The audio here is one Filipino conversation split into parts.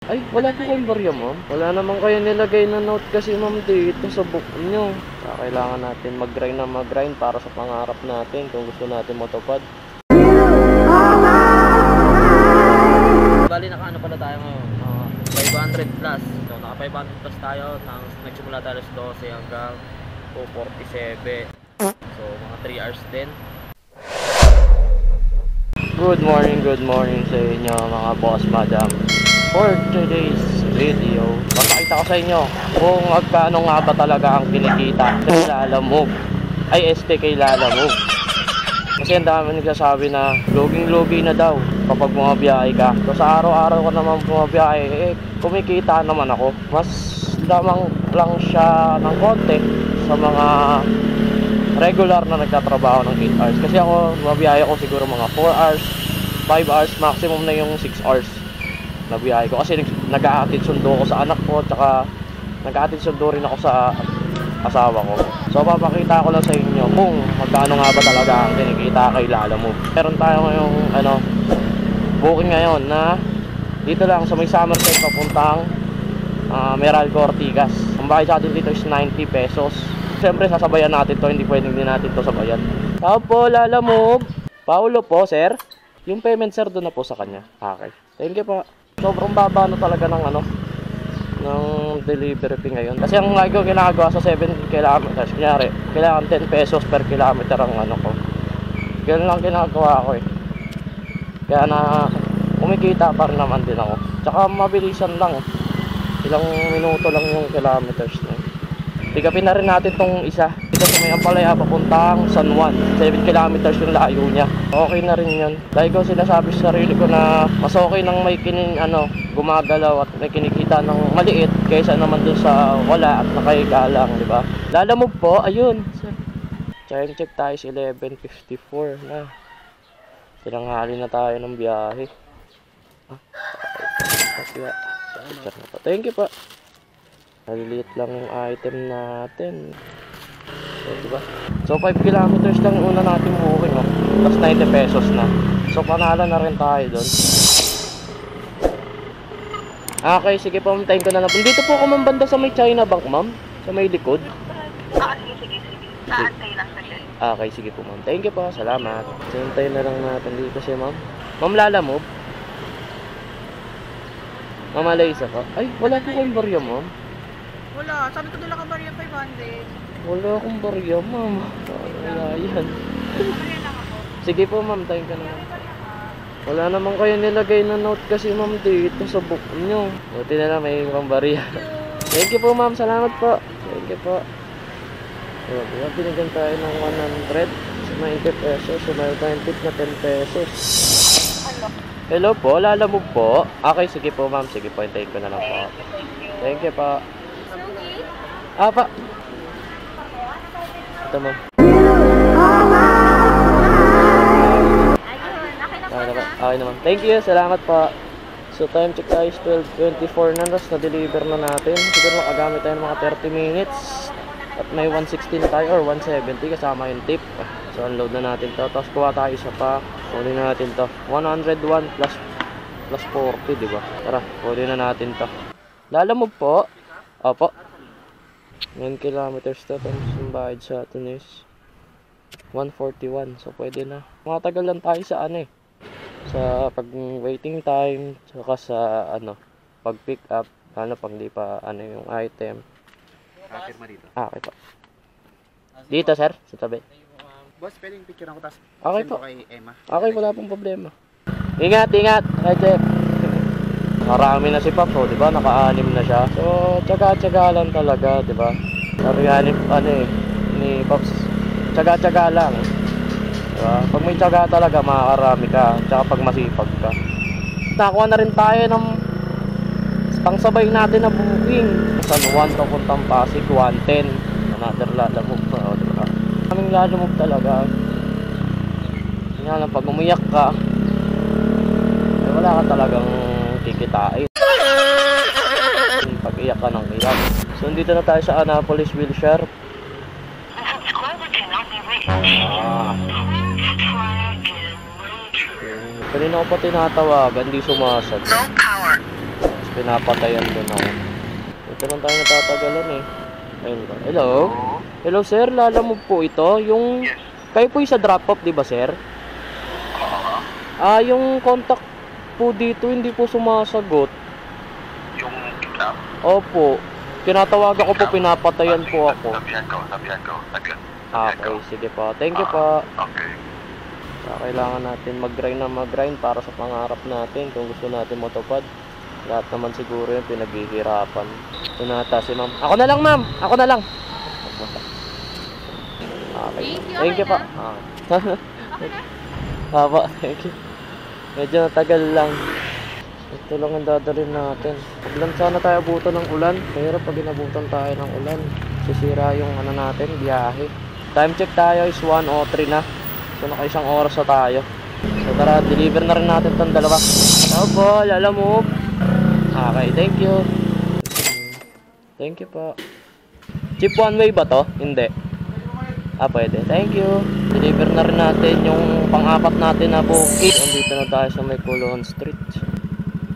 Ay, wala po kayong barya, ma'am. Wala naman kayo nilagay na note kasi, ma'am, dito sa book nyo. Kailangan natin mag-grind na mag-grind para sa pangarap natin kung gusto natin matupad. Bali, naka-ano pala tayo ngayon? 500 plus. So, naka 500 plus tayo. Nagsimula tayo alas 12 hanggang 2:47. So, mga 3 hours din. Good morning sa inyo mga boss, madam. For today's video, papakita ko sa inyo kung magkano nga ba talaga ang kinikita kay Lalamove. Ay, kay Lalamove. Kasi ang dami nagsasabi na loging-logi na daw kapag bumabiyahe ka. So sa araw-araw ko naman bumabiyahe, kumikita naman ako. Mas lamang lang siya ng konti sa mga regular na nagtatrabaho ng 8 hours. Kasi ako, bumabiyahe ako siguro mga 4 hours, 5 hours, maximum na yung 6 hours na biyahe ko. Kasi nag-aatid sundo ko sa anak ko, tsaka nag-aatid sundo rin ako sa asawa ko. So papakita ko lang sa inyo kung magkano nga ba talaga ang kinikita kay Lalamove. Meron tayo ngayong booking ngayon na dito lang sa may Somerset papuntang Meralco Ortigas. Ang bayad sa atin dito is 90 pesos. Siyempre sasabayan natin to, hindi pwedeng din natin to sabayan. Tao po, Lalamove. Paulo po, sir. Yung payment, sir, doon na po sa kanya. Okay, thank you po. Sobrang baba na talaga ng ng delivery fee ngayon. Kasi ang lagi ko ginagawa sa 7 kilometers, kunyari, kailangan 10 pesos per kilometer ang ko. Ganun lang ginagawa ko eh. Kaya na kumikita pa rin naman din ako. Tsaka mabilisan lang. Ilang minuto lang yung kilometers na. Tigapin na rin natin tong isa. Dito sa may Ampalaya papuntang San Juan. 7 kilometers yung layo niya. Okay na rin yun. Dahil ko sinasabi sa sarili ko na mas okay nang may gumagalaw at may kinikita ng maliit kaysa naman dun sa wala at nakahiga lang, di ba? Lalamove po, ayun. Time check tayo sa 11:54 na. Tinanghali na tayo ng biyahe. Thank you po. Maliliit lang yung item natin. So, diba? So 5 kilometers lang yung una natin booking, oh. Plus 90 pesos na. So panalo na rin tayo doon. Okay, sige po, tayo ko na lang. Dito po ako banda sa may China Bank, ma'am. Sa may likod. Sige. Aantay lang sa siya. Okay, sige po, ma'am. Thank you po, salamat. Sintayin na lang natin dito si ma'am. Ma'am Lalamove. Ma'am Alaysa po. Ay, wala po kayong barya, ma'am. Wala, sabi ko dala ka barya 500. Wala akong barya, ma'am. Wala yan. Barya lang ako. Sige po, ma'am, tayo ka na. Wala naman kayo nilagay na note kasi, ma'am, dito sa book nyo. Buti na lang may ibang barya. Thank you po, ma'am. Salamat po. Thank you po. So, binigyan tayo ng 190 pesos. So, meron tayong tip na 10 pesos. Hello po, Lalamove po. Okay, sige po, ma'am. Sige po, hintayin ko na lang po. Thank you po. Pa. Ito, ma'am. Okay naman. Thank you. Salamat po. So, time check tayo is 12:24 na. Tapos na-deliver na natin. Siguro makagamit tayo ng mga 30 minutes. At may 116 tayo or 170 kasama yung tip. So, unload na natin to. Tapos kuha tayo isa pa. Kunin na natin to. 101 plus 40, diba? Tara, kunin na natin to. Lalamove po. Opo. 9 kilometers to. Tapos yung bayad sa atin is 141. So, pwede na. Matagal lang tayo sa sa pag waiting time. Saka sa pag pick up. Pag di pa yung item. Firma dito. Okay po. Dito, sir. Sa tabi. Boss, pwedeng picture ako tapos Okay send po. ko kay Emma. Okay, wala pong problema. Ingat. Kay Jeff. Marami na si Papo, di ba? Naka-anim na siya. So, tsaga-tsaga lang talaga, di ba? Sabi ni Pops, tsaga-tsaga lang. Diba? Pag may tsaga talaga, makakarami ka. Tsaka pag masipag ka. Nakuha na rin tayo ng pangsabay natin na booking. San Juan papuntang Pasig, 110. Another Lalamove pa, diba? Kaming Lalamove talaga. Kaya lang, pag umiyak ka, wala ka talagang kikitain. Pag-iyak ka ng iyak. So, dito na tayo sa Annapolis, Wilshire. Kanina ko pa tinatawagan, di sumasag. pinapatayan doon ako. Ito lang tayo natatagalan eh. Ayun ba? Hello? Hello sir, lalamove po ito. Yung... Kayo po yung sa drop-off, di ba sir? Yung contact po dito hindi po sumasagot. Yung exam? Opo. Tinatawagan ko po, pinapatayan po ako. Sabihan ko. Okay, sige po. Thank you po. Okay. Kailangan natin mag-grind na mag-grind para sa pangarap natin kung gusto natin matupad. Lahat naman siguro yung pinaghihirapan. Tunata si ma'am. Ako na lang ma'am! Ako na lang! Okay. Thank you po. Okay na. Haba, thank you. Medyo natagal lang. Ito lang ang dadalhin natin. Pag lang sana tayo abutan ng ulan. Pero pag inabutan tayo ng ulan, sisira yung ano natin, biyahe. Time check tayo is 1:03 na. So naka isang oras na tayo. So tara, deliver na rin natin itong dalawa. Opo, lalamove. Okay, thank you. Thank you po. Chip one way ba to? Hindi. Pwede. Thank you. Deliver na rin natin yung pang-apat natin na bukid. Andito na tayo sa may Colon Street.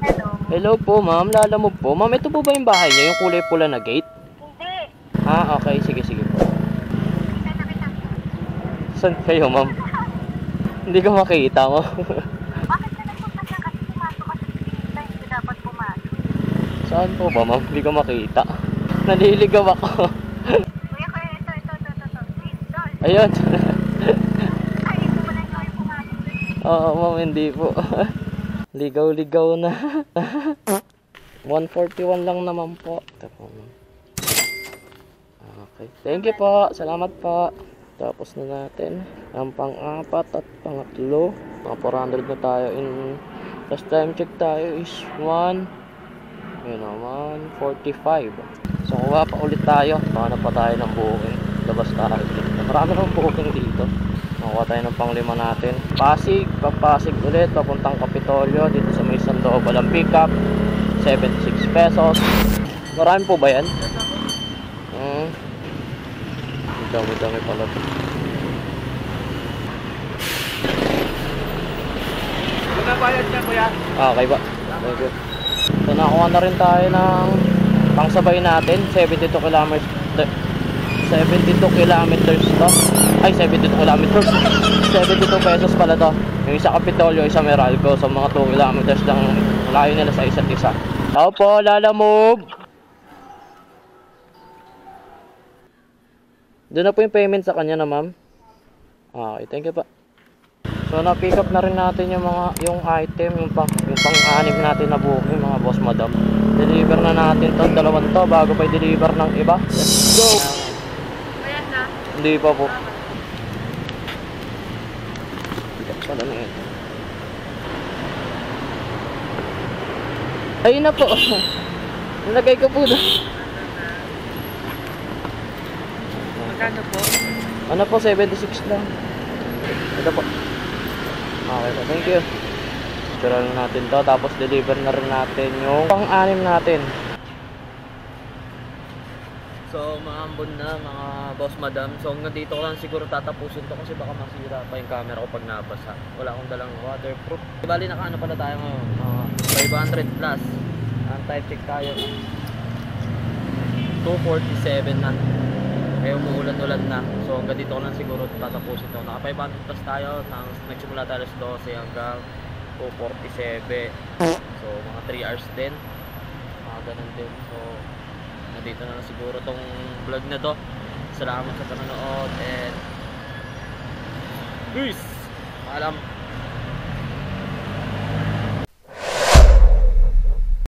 Hello. Hello po ma'am, lalamove po. Ma'am, ito po ba yung bahay niyo? Yung kulay pula na gate? Hindi. Okay. Sige po. Isa na kita. Saan kayo ma'am? Hindi ko makita mo. Bakit ka nagpunta siya kasi pumasok kasi pinintay hindi dapat pumasok. Saan po ba ma'am? Hindi ko makita. Naliligaw ako. Kuya, ito. Ayun. Ay, ito pala yung pumasok. Oo ma'am, hindi po. Ligaw-ligaw na. 141 lang naman po. Ito po ma'am. Okay. Thank you po. Salamat po. Tapos na natin ang pang-apat at pangatlo. Mga 400 na tayo in. Last time check tayo is 1:45. So kuha pa ulit tayo. Baka na pa tayo ng booking. Labas tayo. Marami ng booking dito. Nakuha tayo ng panglima natin. Pasig, Pasig ulit. Papuntang Kapitolyo. Dito sa may Sandoval ang pick-up. 76 pesos. Marami po ba yan? Dami pala. Nabayad niya kuya. Okay ba? Thank you. So nakuha na rin tayo ng pangsabay natin. 72 kilometers to. Ay, 72 kilometers. 72 pesos pala to. Yung isa Kapitolyo, isa Meralco. So mga 2 kilometers lang layo nila sa isa't isa. Tao po, lalamove. Doon na po yung payment sa kanya na ma'am. Okay, thank you pa. So na-pick up na rin natin yung item, yung pang-anim natin na booking mga boss madam. Deliver na natin tong dalawang to bago pa i-deliver ng iba. Let's go! Ayan na. Hindi pa po. Pala na yun. Ayun na po. Nalagay ko po doon. Magkano po? Ano po, 76 lang. Ito po. Okay po, thank you. Picture na natin to, tapos deliver na rin natin yung pang-anim natin. So, maambon na mga boss madam. So, hanggang dito ko lang siguro tatapusin to kasi baka masira pa yung camera ko pag nabasa. Wala akong dalang waterproof. Bali, nakaano pala tayo ngayon? 500 plus. Ang type check tayo. 247 na. Kaya umuulan-ulan na. So hanggang dito ko lang siguro tatapusin ito. Naka 500 plus tayo. Nagsimula tayo alas 12 hanggang 247. So mga 3 hours din. Mga ganun din. So nandito na lang siguro tong vlog na to. Salamat sa panonood and peace! Paalam!